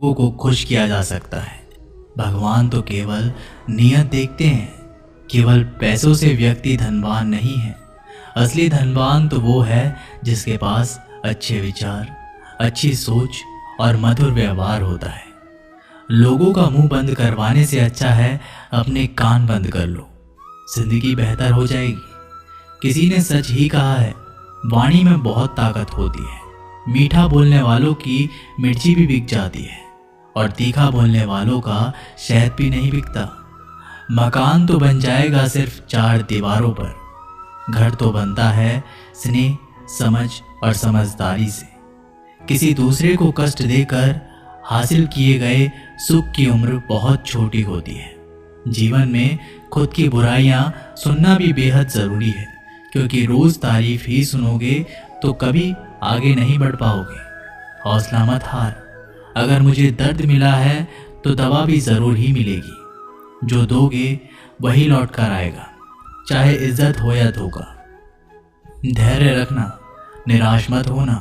लोगों को खुश किया जा सकता है। भगवान तो केवल नियत देखते हैं। केवल पैसों से व्यक्ति धनवान नहीं है। असली धनवान तो वो है जिसके पास अच्छे विचार, अच्छी सोच और मधुर व्यवहार होता है। लोगों का मुंह बंद करवाने से अच्छा है अपने कान बंद कर लो, जिंदगी बेहतर हो जाएगी। किसी ने सच ही कहा है, वाणी में बहुत ताकत होती है। मीठा बोलने वालों की मिर्ची भी बिक जाती है और तीखा बोलने वालों का शहद भी नहीं बिकता। मकान तो बन जाएगा सिर्फ 4 दीवारों पर, घर तो बनता है स्नेह, समझ और समझदारी से। किसी दूसरे को कष्ट देकर हासिल किए गए सुख की उम्र बहुत छोटी होती है। जीवन में खुद की बुराइयां सुनना भी बेहद ज़रूरी है, क्योंकि रोज़ तारीफ ही सुनोगे तो कभी आगे नहीं बढ़ पाओगे। हौसला मत हार। अगर मुझे दर्द मिला है तो दवा भी ज़रूर ही मिलेगी। जो दोगे वही लौट कर आएगा, चाहे इज्जत हो या धोखा। धैर्य रखना, निराश मत होना,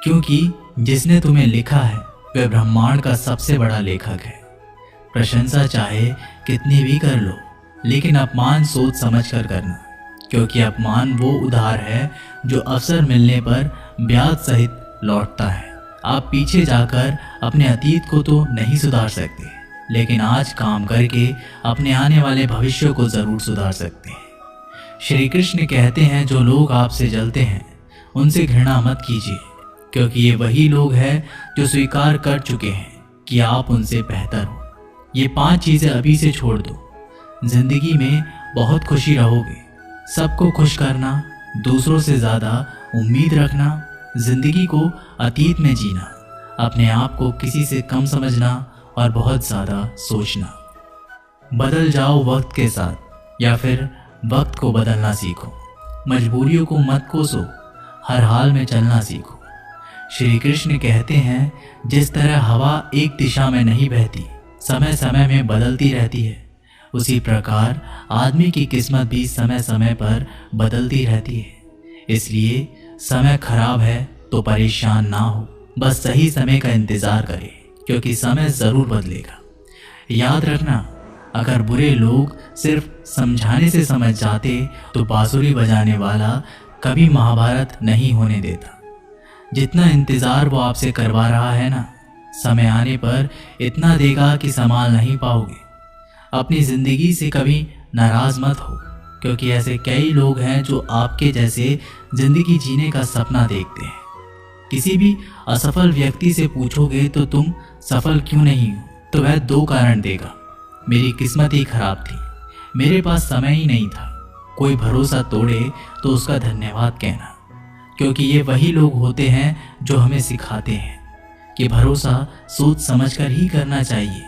क्योंकि जिसने तुम्हें लिखा है वह ब्रह्मांड का सबसे बड़ा लेखक है। प्रशंसा चाहे कितनी भी कर लो, लेकिन अपमान सोच समझ कर करना, क्योंकि अपमान वो उधार है जो अवसर मिलने पर ब्याज सहित लौटता है। आप पीछे जाकर अपने अतीत को तो नहीं सुधार सकते, लेकिन आज काम करके अपने आने वाले भविष्य को जरूर सुधार सकते हैं। श्री कृष्ण कहते हैं, जो लोग आपसे जलते हैं उनसे घृणा मत कीजिए, क्योंकि ये वही लोग हैं जो स्वीकार कर चुके हैं कि आप उनसे बेहतर हो। ये 5 चीज़ें अभी से छोड़ दो, जिंदगी में बहुत खुशी रहोगे। सबको खुश करना, दूसरों से ज़्यादा उम्मीद रखना, जिंदगी को अतीत में जीना, अपने आप को किसी से कम समझना और बहुत ज़्यादा सोचना। बदल जाओ वक्त के साथ, या फिर वक्त को बदलना सीखो। मजबूरियों को मत कोसो, हर हाल में चलना सीखो। श्री कृष्ण कहते हैं, जिस तरह हवा एक दिशा में नहीं बहती, समय समय में बदलती रहती है, उसी प्रकार आदमी की किस्मत भी समय समय पर बदलती रहती है। इसलिए समय खराब है तो परेशान ना हो, बस सही समय का इंतज़ार करें, क्योंकि समय ज़रूर बदलेगा। याद रखना, अगर बुरे लोग सिर्फ समझाने से समझ जाते तो बांसुरी बजाने वाला कभी महाभारत नहीं होने देता। जितना इंतज़ार वो आपसे करवा रहा है ना, समय आने पर इतना देगा कि संभाल नहीं पाओगे। अपनी ज़िंदगी से कभी नाराज़ मत हो, क्योंकि ऐसे कई लोग हैं जो आपके जैसे ज़िंदगी जीने का सपना देखते हैं। किसी भी असफल व्यक्ति से पूछोगे तो तुम सफल क्यों नहीं हो, तो वह 2 कारण देगा। मेरी किस्मत ही खराब थी, मेरे पास समय ही नहीं था। कोई भरोसा तोड़े तो उसका धन्यवाद कहना, क्योंकि ये वही लोग होते हैं जो हमें सिखाते हैं कि भरोसा सोच समझकर ही करना चाहिए।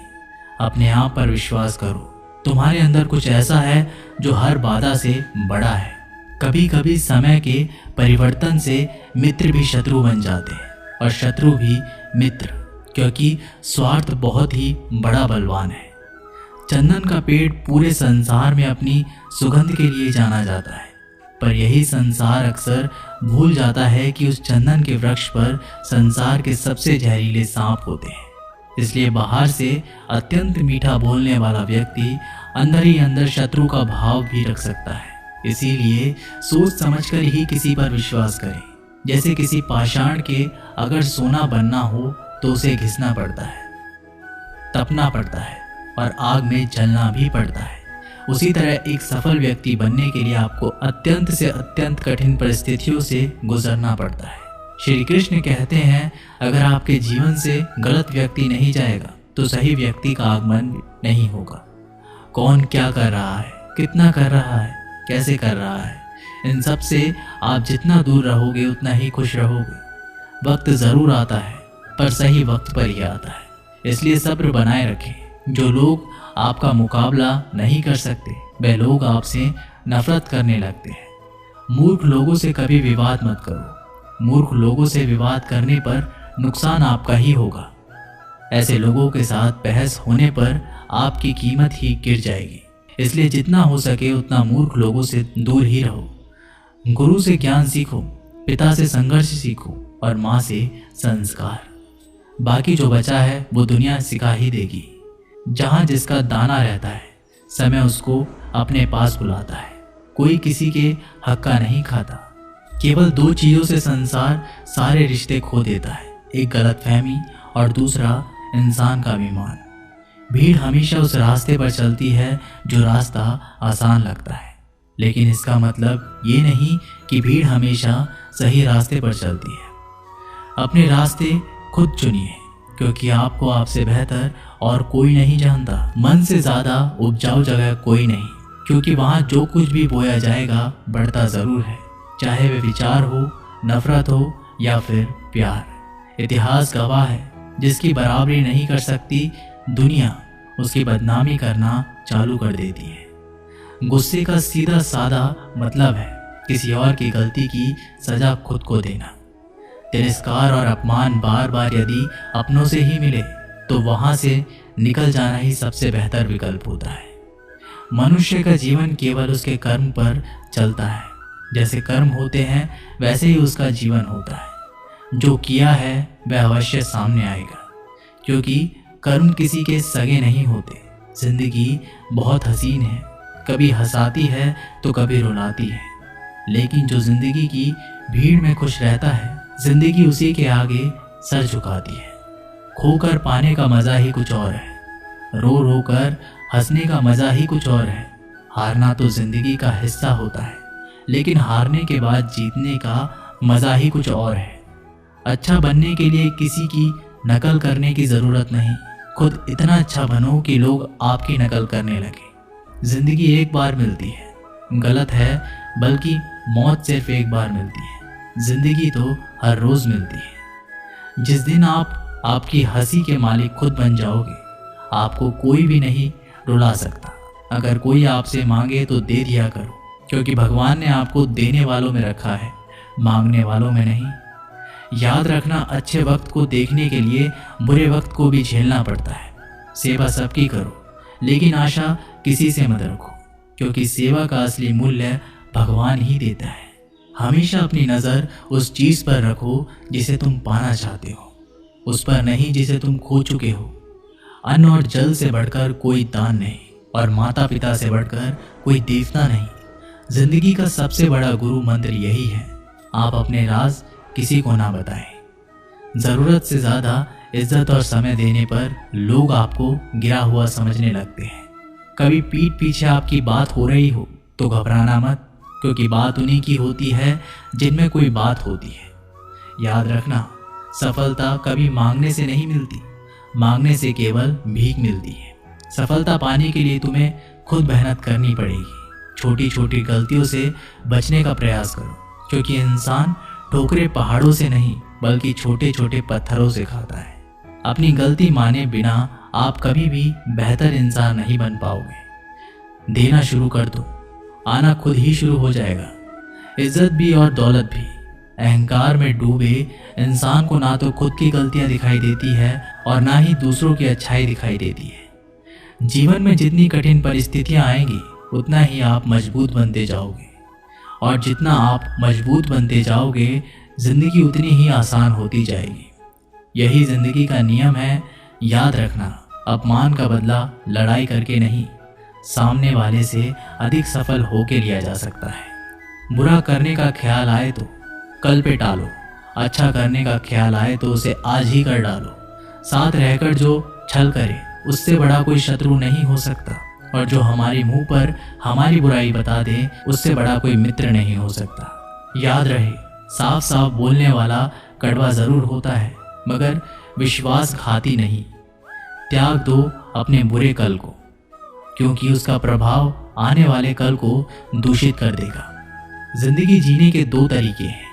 अपने आप पर विश्वास करो, तुम्हारे अंदर कुछ ऐसा है जो हर बाधा से बड़ा है। कभी कभी समय के परिवर्तन से मित्र भी शत्रु बन जाते हैं और शत्रु भी मित्र, क्योंकि स्वार्थ बहुत ही बड़ा बलवान है। चंदन का पेड़ पूरे संसार में अपनी सुगंध के लिए जाना जाता है, पर यही संसार अक्सर भूल जाता है कि उस चंदन के वृक्ष पर संसार के सबसे जहरीले सांप होते हैं। इसलिए बाहर से अत्यंत मीठा बोलने वाला व्यक्ति अंदर ही अंदर शत्रु का भाव भी रख सकता है। इसीलिए सोच समझकर ही किसी पर विश्वास करें। जैसे किसी पाषाण के अगर सोना बनना हो तो उसे घिसना पड़ता है, तपना पड़ता है और आग में जलना भी पड़ता है। उसी तरह एक सफल व्यक्ति बनने के लिए आपको अत्यंत से अत्यंत कठिन परिस्थितियों से गुजरना पड़ता है। श्री कृष्ण कहते हैं, अगर आपके जीवन से गलत व्यक्ति नहीं जाएगा तो सही व्यक्ति का आगमन नहीं होगा। कौन क्या कर रहा है, कितना कर रहा है, कैसे कर रहा है, इन सब से आप जितना दूर रहोगे उतना ही खुश रहोगे। वक्त ज़रूर आता है, पर सही वक्त पर ही आता है। इसलिए सब्र बनाए रखें। जो लोग आपका मुकाबला नहीं कर सकते वे लोग आपसे नफरत करने लगते हैं। मूर्ख लोगों से कभी विवाद मत करो। मूर्ख लोगों से विवाद करने पर नुकसान आपका ही होगा। ऐसे लोगों के साथ बहस होने पर आपकी कीमत ही गिर जाएगी। इसलिए जितना हो सके उतना मूर्ख लोगों से दूर ही रहो। गुरु से ज्ञान सीखो, पिता से संघर्ष सीखो और माँ से संस्कार। बाकी जो बचा है वो दुनिया सिखा ही देगी। जहाँ जिसका दाना रहता है, समय उसको अपने पास बुलाता है। कोई किसी के हक का नहीं खाता। केवल दो चीज़ों से संसार सारे रिश्ते खो देता है, एक गलतफहमी और दूसरा इंसान का अभिमान। भीड़ हमेशा उस रास्ते पर चलती है जो रास्ता आसान लगता है, लेकिन इसका मतलब ये नहीं कि भीड़ हमेशा सही रास्ते पर चलती है। अपने रास्ते खुद चुनिए, क्योंकि आपको आपसे बेहतर और कोई नहीं जानता। मन से ज़्यादा उपजाऊ जगह कोई नहीं, क्योंकि वहाँ जो कुछ भी बोया जाएगा बढ़ता ज़रूर है, चाहे वे विचार हो, नफरत हो या फिर प्यार। इतिहास गवाह है, जिसकी बराबरी नहीं कर सकती दुनिया, उसकी बदनामी करना चालू कर देती है। गुस्से का सीधा सादा मतलब है किसी और की गलती की सजा खुद को देना। तिरस्कार और अपमान बार बार यदि अपनों से ही मिले तो वहाँ से निकल जाना ही सबसे बेहतर विकल्प होता है। मनुष्य का जीवन केवल उसके कर्म पर चलता है। जैसे कर्म होते हैं वैसे ही उसका जीवन होता है। जो किया है वह अवश्य सामने आएगा, क्योंकि कर्म किसी के सगे नहीं होते। जिंदगी बहुत हसीन है, कभी हंसाती है तो कभी रुलाती है, लेकिन जो जिंदगी की भीड़ में खुश रहता है, जिंदगी उसी के आगे सर झुकाती है। खोकर पाने का मज़ा ही कुछ और है, रो रो कर हंसने का मज़ा ही कुछ और है। हारना तो जिंदगी का हिस्सा होता है, लेकिन हारने के बाद जीतने का मज़ा ही कुछ और है। अच्छा बनने के लिए किसी की नकल करने की ज़रूरत नहीं, खुद इतना अच्छा बनो कि लोग आपकी नकल करने लगे। ज़िंदगी एक बार मिलती है, गलत है, बल्कि मौत सिर्फ एक बार मिलती है। ज़िंदगी तो हर रोज़ मिलती है। जिस दिन आप आपकी हंसी के मालिक खुद बन जाओगे, आपको कोई भी नहीं रुला सकता। अगर कोई आपसे मांगे तो दे दिया करो, क्योंकि भगवान ने आपको देने वालों में रखा है, मांगने वालों में नहीं। याद रखना, अच्छे वक्त को देखने के लिए बुरे वक्त को भी झेलना पड़ता है। सेवा सबकी करो, लेकिन आशा किसी से मत रखो, क्योंकि सेवा का असली मूल्य भगवान ही देता है। हमेशा अपनी नज़र उस चीज़ पर रखो जिसे तुम पाना चाहते हो, उस पर नहीं जिसे तुम खो चुके हो। अन्न और जल से बढ़कर कोई दान नहीं, और माता पिता से बढ़कर कोई देवता नहीं। जिंदगी का सबसे बड़ा गुरु मंत्र यही है, आप अपने राज किसी को ना बताएं। ज़रूरत से ज़्यादा इज्जत और समय देने पर लोग आपको गिरा हुआ समझने लगते हैं। कभी पीठ पीछे आपकी बात हो रही हो तो घबराना मत, क्योंकि बात उन्हीं की होती है जिनमें कोई बात होती है। याद रखना, सफलता कभी मांगने से नहीं मिलती, मांगने से केवल भीख मिलती है। सफलता पाने के लिए तुम्हें खुद मेहनत करनी पड़ेगी। छोटी छोटी गलतियों से बचने का प्रयास करो, क्योंकि इंसान ठोकरें पहाड़ों से नहीं बल्कि छोटे छोटे पत्थरों से खाता है। अपनी गलती माने बिना आप कभी भी बेहतर इंसान नहीं बन पाओगे। देना शुरू कर दो, आना खुद ही शुरू हो जाएगा। इज्जत भी और दौलत भी। अहंकार में डूबे इंसान को ना तो खुद की गलतियां दिखाई देती है और ना ही दूसरों की अच्छाई दिखाई देती है। जीवन में जितनी कठिन परिस्थितियां आएंगी, उतना ही आप मजबूत बनते जाओगे, और जितना आप मजबूत बनते जाओगे, जिंदगी उतनी ही आसान होती जाएगी। यही जिंदगी का नियम है। याद रखना, अपमान का बदला लड़ाई करके नहीं, सामने वाले से अधिक सफल होके लिया जा सकता है। बुरा करने का ख्याल आए तो कल पे टालो, अच्छा करने का ख्याल आए तो उसे आज ही कर डालो। साथ रहकर जो छल करे, उससे बड़ा कोई शत्रु नहीं हो सकता, और जो हमारे मुंह पर हमारी बुराई बता दे, उससे बड़ा कोई मित्र नहीं हो सकता। याद रहे, साफ साफ बोलने वाला कड़वा जरूर होता है, मगर विश्वासघाती नहीं। त्याग दो अपने बुरे कल को, क्योंकि उसका प्रभाव आने वाले कल को दूषित कर देगा। जिंदगी जीने के दो तरीके हैं,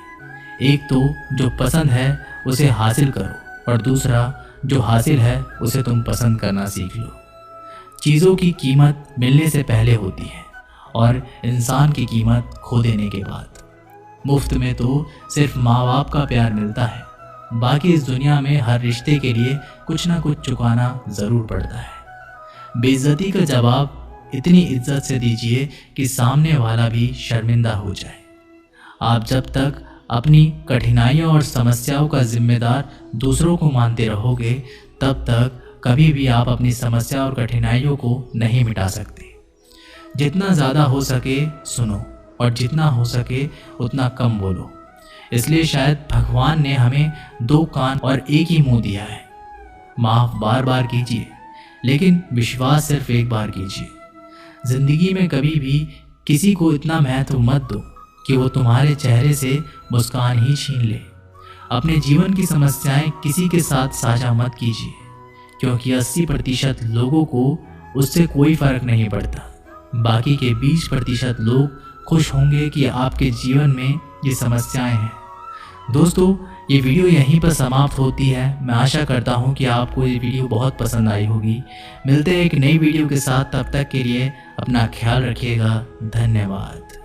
एक तो जो पसंद है उसे हासिल करो, और दूसरा जो हासिल है उसे तुम पसंद करना सीख लो। चीज़ों की कीमत मिलने से पहले होती है, और इंसान की कीमत खो देने के बाद। मुफ्त में तो सिर्फ माँ बाप का प्यार मिलता है, बाकी इस दुनिया में हर रिश्ते के लिए कुछ ना कुछ चुकाना ज़रूर पड़ता है। बेइज्जती का जवाब इतनी इज्जत से दीजिए कि सामने वाला भी शर्मिंदा हो जाए। आप जब तक अपनी कठिनाइयों और समस्याओं का जिम्मेदार दूसरों को मानते रहोगे, तब तक कभी भी आप अपनी समस्या और कठिनाइयों को नहीं मिटा सकते। जितना ज़्यादा हो सके सुनो और जितना हो सके उतना कम बोलो। इसलिए शायद भगवान ने हमें 2 कान और एक ही मुंह दिया है। माफ़ बार बार कीजिए, लेकिन विश्वास सिर्फ एक बार कीजिए। ज़िंदगी में कभी भी किसी को इतना महत्व मत दो कि वो तुम्हारे चेहरे से मुस्कान ही छीन ले। अपने जीवन की समस्याएं किसी के साथ साझा मत कीजिए, क्योंकि 80% लोगों को उससे कोई फ़र्क नहीं पड़ता। बाकी के 20% लोग खुश होंगे कि आपके जीवन में ये समस्याएं हैं। दोस्तों, ये वीडियो यहीं पर समाप्त होती है। मैं आशा करता हूँ कि आपको ये वीडियो बहुत पसंद आई होगी। मिलते हैं एक नई वीडियो के साथ, तब तक के लिए अपना ख्याल रखिएगा। धन्यवाद।